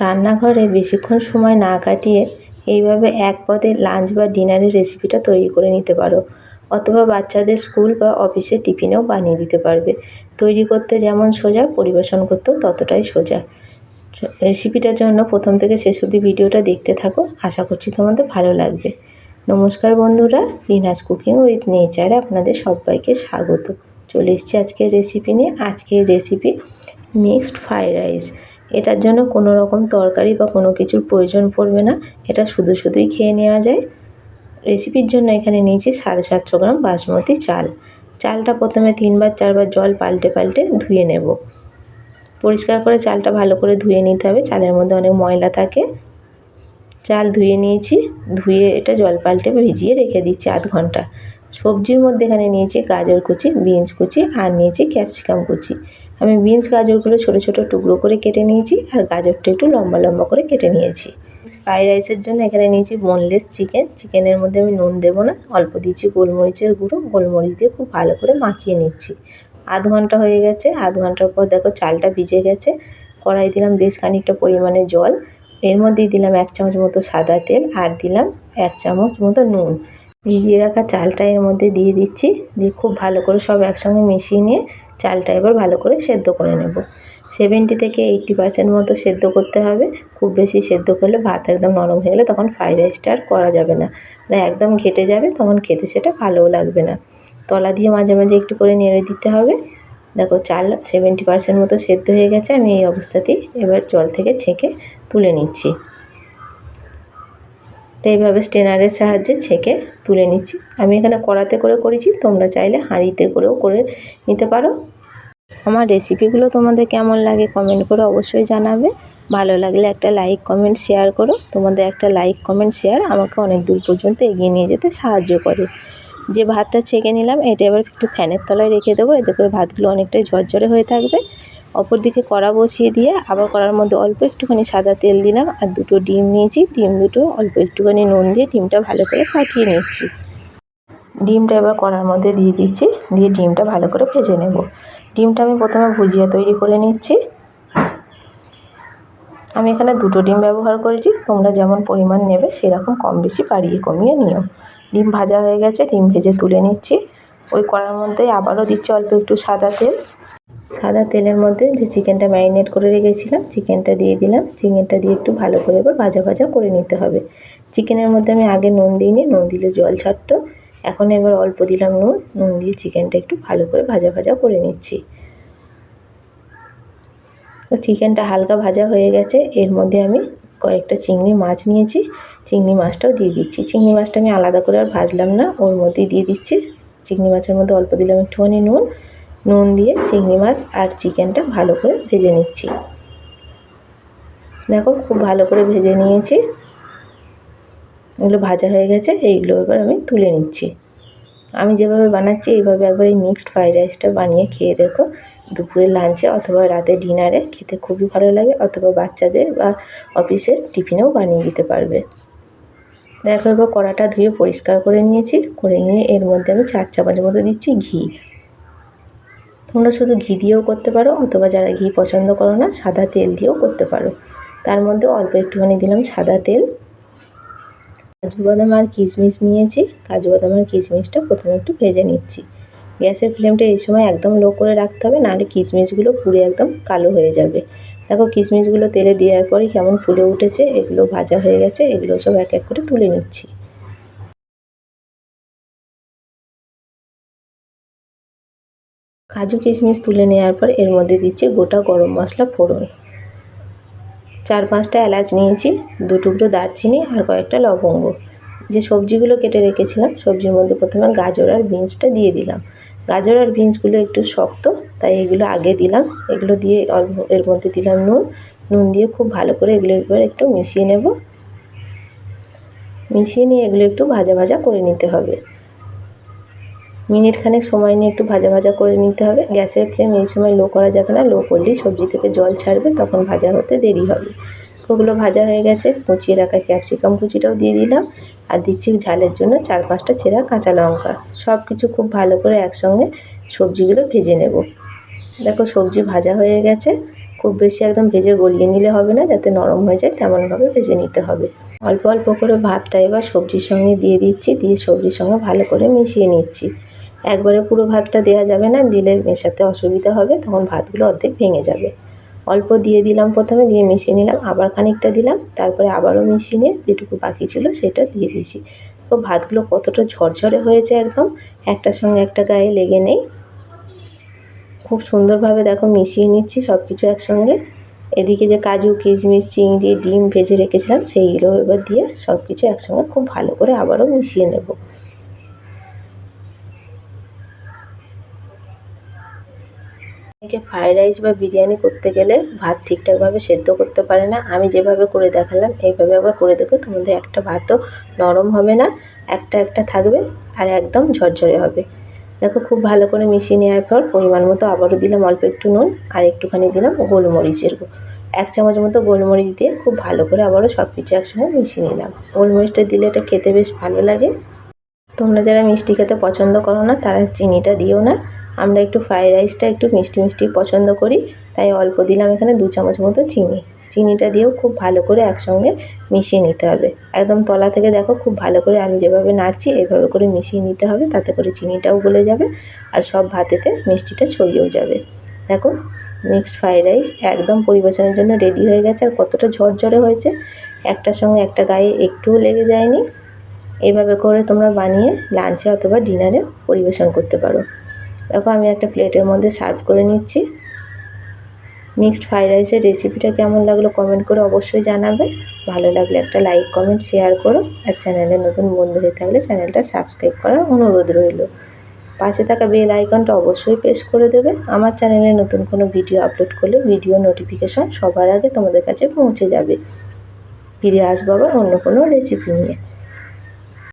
রান্নাঘরে বেশিক্ষণ সময় না কাটিয়ে এইভাবে এক পদে লাঞ্চ বা ডিনারের রেসিপিটা তৈরি করে নিতে পারো, অথবা বাচ্চাদের স্কুল বা অফিসের টিফিনেও বানিয়ে দিতে পারবে। তৈরি করতে যেমন সোজা, পরিবেশন করতেও ততটাই সোজা। রেসিপিটার জন্য প্রথম থেকে শেষ অবধি ভিডিওটা দেখতে থাকো, আশা করছি তোমাদের ভালো লাগবে। নমস্কার বন্ধুরা, রিনাস কুকিং উইথ নেচারে আপনাদের সবাইকে স্বাগত। চলে এসেছি আজকের রেসিপি নিয়ে। আজকের রেসিপি মিক্সড ফ্রাইড রাইস। এটার জন্য কোনো রকম তরকারি বা কোনো কিছুর প্রয়োজন পড়বে না, এটা শুধু শুধুই খেয়ে নেওয়া যায়। রেসিপির জন্য এখানে নিয়েছি 750 গ্রাম বাসমতি চাল। চালটা প্রথমে 3-4 জল পাল্টে পাল্টে ধুয়ে নেব। পরিষ্কার করে চালটা ভালো করে ধুয়ে নিতে হবে, চালের মধ্যে অনেক ময়লা থাকে। চাল ধুয়ে নিয়েছি, ধুয়ে এটা জল পাল্টে ভিজিয়ে রেখে দিচ্ছি আধ ঘন্টা। সবজির মধ্যে এখানে নিয়েছি গাজর কুচি, বিনস কুচি আর নিয়েছি ক্যাপসিকাম কুচি। আমি বিনস গাজরগুলো ছোটো ছোটো টুকরো করে কেটে নিয়েছি আর গাজরটা একটু লম্বা লম্বা করে কেটে নিয়েছি। ফ্রাইড রাইসের জন্য এখানে নিয়েছি বোনলেস চিকেন। চিকেনের মধ্যে আমি নুন দেবো না, অল্প দিয়েছি গোলমরিচের গুঁড়ো। গোলমরিচ দিয়ে খুব ভালো করে মাখিয়ে নিচ্ছি। আধ ঘন্টা হয়ে গেছে। আধ ঘন্টার পর দেখো চালটা ভিজে গেছে। কড়াই দিলাম বেশ খানিকটা পরিমাণে জল, এর মধ্যেই দিলাম 1 চামচ মতো সাদা তেল আর দিলাম 1 চামচ মতো নুন। ভিজিয়ে রাখা চালটা এর মধ্যে দিয়ে দিচ্ছি, দিয়ে খুব ভালো করে সব একসঙ্গে মিশিয়ে নিয়ে চালটা এবার ভালো করে সেদ্ধ করে নেব। 70 থেকে 80% মতো সেদ্ধ করতে হবে। খুব বেশি সেদ্ধ করলে ভাত একদম নরম হয়ে গেলে তখন ফ্রাইড রাইসটা আর করা যাবে না, একদম ঘেটে যাবে, তখন খেতে সেটা ভালোও লাগবে না। তলা দিয়ে মাঝে মাঝে একটু করে নেড়ে দিতে হবে। দেখো চাল 70% মতো সেদ্ধ হয়ে গেছে। আমি এই অবস্থাতেই এবার জল থেকে ছেঁকে তুলে নিচ্ছি। তো এইভাবে স্ট্রেনারের সাহায্যে ছেঁকে তুলে নিচ্ছি। আমি এখানে কড়াতে করে করেছি, তোমরা চাইলে হাঁড়িতে করেও করে নিতে পারো। আমার রেসিপিগুলো তোমাদের কেমন লাগে কমেন্ট করে অবশ্যই জানাবে। ভালো লাগলে একটা লাইক কমেন্ট শেয়ার করো। তোমাদের একটা লাইক কমেন্ট শেয়ার আমাকে অনেক দূর পর্যন্ত এগিয়ে নিয়ে যেতে সাহায্য করে। যে ভাতটা ছেঁকে নিলাম এটা এবার একটু ফ্যানের তলায় রেখে দেবো, এতে করে ভাতগুলো অনেকটাই ঝরঝরে হয়ে থাকবে। অপর দিকে কড়া বসিয়ে দিয়ে আবার কড়ার মধ্যে অল্প একটুখানি সাদা তেল দিলাম আর দুটো ডিম নিয়েছি। ডিম দুটো অল্প একটুখানি নুন দিয়ে ডিমটা ভালো করে ফাটিয়ে নিচ্ছি। ডিমটা এবার কড়ার মধ্যে দিয়ে দিচ্ছি, দিয়ে ডিমটা ভালো করে ভেজে নেব। ডিমটা আমি প্রথমে ভুজিয়া তৈরি করে নিচ্ছি। আমি এখানে দুটো ডিম ব্যবহার করেছি, তোমরা যেমন পরিমাণ নেবে সেরকম কম বেশি বাড়িয়ে কমিয়ে নিও। ডিম ভাজা হয়ে গেছে, ডিম ভেজে তুলে নিচ্ছি। ওই কড়ার মধ্যে আবারও দিচ্ছি অল্প একটু সাদা তেল। সাদা তেলের মধ্যে যে চিকেনটা ম্যারিনেট করে রেখেছিলাম চিকেনটা দিয়ে দিলাম। চিকেনটা দিয়ে একটু ভালো করে এবার ভাজা ভাজা করে নিতে হবে। চিকেনের মধ্যে আমি আগে নুন দিইনি, নুন দিলে জল ছাড়তো। এখন এবার অল্প দিলাম নুন, নুন দিয়ে চিকেনটা একটু ভালো করে ভাজা ভাজা করে নিচ্ছি। তো চিকেনটা হালকা ভাজা হয়ে গেছে, এর মধ্যে আমি কয়েকটা চিংড়ি মাছ নিয়েছি, চিংড়ি মাছটাও দিয়ে দিচ্ছি। চিংড়ি মাছটা আমি আলাদা করে আর ভাজলাম না, ওর মধ্যেই দিয়ে দিচ্ছি। চিংড়ি মাছের মধ্যে অল্প দিলাম একটুখানি নুন, নুন দিয়ে চিংড়ি মাছ আর চিকেনটা ভালো করে ভেজে নিচ্ছি। দেখো খুব ভালো করে ভেজে নিয়েছি, এগুলো ভাজা হয়ে গেছে। এইগুলো এবার আমি তুলে নিচ্ছি। আমি যেভাবে বানাচ্ছি এইভাবে একবার এই মিক্সড ফ্রাইড রাইসটা বানিয়ে খেয়ে দেখো। দুপুরের লাঞ্চে অথবা রাতে ডিনারে খেতে খুবই ভালো লাগে, অথবা বাচ্চাদের বা অফিসের টিফিনেও বানিয়ে দিতে পারবে। দেখো এবার কড়াটা ধুয়ে পরিষ্কার করে নিয়েছি, করে নিয়ে এর মধ্যে আমি 4 চামচ মতো দিচ্ছি ঘি। তোমরা শুধু ঘি দিয়েও করতে পারো, অথবা যারা ঘি পছন্দ করো না সাদা তেল দিয়েও করতে পারো। তার মধ্যে অল্প একটুখানি দিলাম সাদা তেল। কাজু বাদাম আর কিশমিশ নিয়েছি, কাজু বাদাম আর কিশমিশটা প্রথমে একটু ভেজে নিচ্ছি। গ্যাসের ফ্লেমটা এই সময় একদম লো করে রাখতে হবে, নাহলে কিশমিশগুলো পুড়ে একদম কালো হয়ে যাবে। দেখো কিশমিশগুলো তেলে দেওয়ার পরই কেমন ফুলে উঠেছে, এগুলো ভাজা হয়ে গেছে। এগুলো সব এক এক করে তুলে নিচ্ছি। কাজু কিশমিশ তুলে নেওয়ার পর এর মধ্যে দিচ্ছি গোটা গরম মশলা ফোড়ন। 4-5টা এলাচ নিয়েছি, 2 টুকরো দারচিনি আর কয়েকটা লবঙ্গ। যে সবজিগুলো কেটে রেখেছিলাম সবজির মধ্যে প্রথমে গাজর আর বিনসটা দিয়ে দিলাম। গাজর আর বিনসগুলো একটু শক্ত, তাই এগুলো আগে দিলাম। এগুলো দিয়ে অল্প এর মধ্যে দিলাম নুন, নুন দিয়ে খুব ভালো করে এগুলো এবার একটু মিশিয়ে নেব। মিশিয়ে নিয়ে এগুলো একটু ভাজা ভাজা করে নিতে হবে। মিনিট খানেক সময় নিয়ে একটু ভাজা ভাজা করে নিতে হবে। গ্যাসের ফ্লেম এই সময় লো করা যাবে না, লো করলেই সবজি থেকে জল ছাড়বে, তখন ভাজা হতে দেরি হবে। ওগুলো ভাজা হয়ে গেছে। কুচিয়ে রাখা ক্যাপসিকাম কুচিটাও দিয়ে দিলাম, আর দিচ্ছি ঝালের জন্য 4-5টা চেরা কাঁচা লঙ্কা। সব কিছু খুব ভালো করে একসঙ্গে সবজিগুলো ভেজে নেব। দেখো সবজি ভাজা হয়ে গেছে, খুব বেশি একদম ভেজে গলিয়ে নিলে হবে না, যাতে নরম হয়ে যায় তেমনভাবে ভেজে নিতে হবে। অল্প অল্প করে ভাতটা এবার সবজির সঙ্গে দিয়ে দিচ্ছি, দিয়ে সবজির সঙ্গে ভালো করে মিশিয়ে নিচ্ছি। একবারে পুরো ভাতটা দেওয়া যাবে না, দিলে মেশাতে অসুবিধা হবে, তখন ভাতগুলো অর্ধেক ভেঙে যাবে। অল্প দিয়ে দিলাম প্রথমে, দিয়ে মিশিয়ে নিলাম, আবার খানিকটা দিলাম, তারপরে আবারও মিশিয়ে নিয়ে যেটুকু বাকি ছিল সেটা দিয়ে দিয়েছি। তো ভাতগুলো কতটা ঝরঝরে হয়েছে, একদম একটার সঙ্গে একটা গায়ে লেগে নেই। খুব সুন্দরভাবে দেখো মিশিয়ে নিচ্ছি সব কিছু একসঙ্গে। এদিকে যে কাজু, কিশমিশ, চিংড়ি, ডিম ভেজে রেখেছিলাম সেইগুলো এবার দিয়ে সব কিছু একসঙ্গে খুব ভালো করে আবারও মিশিয়ে নেব। অনেকে ফ্রায়েড রাইস বা বিরিয়ানি করতে গেলে ভাত ঠিকঠাকভাবে সেদ্ধ করতে পারে না। আমি যেভাবে করে দেখালাম এইভাবে একবার করে দেখো, তোমাদের একটা ভাতও নরম হবে না, একটা একটা থাকবে আর একদম ঝরঝরে হবে। দেখো খুব ভালো করে মিশিয়ে নেওয়ার পর পরিমাণ মতো আবারও দিলাম অল্প একটু নুন, আর একটুখানি দিলাম গোলমরিচের গুঁড়ো। 1 চামচ মতো গোলমরিচ দিয়ে খুব ভালো করে আবারও সব কিছু একসঙ্গে মিশিয়ে নিলাম। গোলমরিচটা দিলে এটা খেতে বেশ ভালো লাগে। তোমরা যারা মিষ্টি খেতে পছন্দ করো না তারা চিনিটা দিও না। আমরা একটু ফ্রায়েড রাইসটা একটু মিষ্টি মিষ্টি পছন্দ করি, তাই অল্প দিলাম এখানে 2 চামচ মতো চিনি। চিনিটা দিয়েও খুব ভালো করে একসঙ্গে মিশিয়ে নিতে হবে। একদম তলা থেকে দেখো খুব ভালো করে আমি যেভাবে নাড়ছি এইভাবে করে মিশিয়ে নিতে হবে, তাতে করে চিনিটাও গলে যাবে আর সব ভাতেতে মিষ্টিটা ছড়িয়েও যাবে। দেখো মিক্সড ফ্রায়েড রাইস একদম পরিবেশনের জন্য রেডি হয়ে গেছে। আর কতটা ঝরঝরে হয়েছে, একটার সঙ্গে একটা গায়ে একটুও লেগে যায়নি। এইভাবে করে তোমরা বানিয়ে লাঞ্চে অথবা ডিনারে পরিবেশন করতে পারো। দেখো আমি একটা প্লেটের মধ্যে সার্ভ করে নিচ্ছি। মিক্সড ফ্রায়েড রাইসের রেসিপিটা কেমন লাগলো কমেন্ট করে অবশ্যই জানাবে। ভালো লাগলে একটা লাইক, কমেন্ট, শেয়ার করো। আর চ্যানেলে নতুন বন্ধু হয়ে থাকলে চ্যানেলটা সাবস্ক্রাইব করার অনুরোধ রইল। পাশে থাকা বেল আইকনটা অবশ্যই প্রেস করে দেবে। আমার চ্যানেলে নতুন কোনো ভিডিও আপলোড করলে ভিডিও নোটিফিকেশন সবার আগে তোমাদের কাছে পৌঁছে যাবে। ফিরে আসবো আবার অন্য কোনো রেসিপি নিয়ে।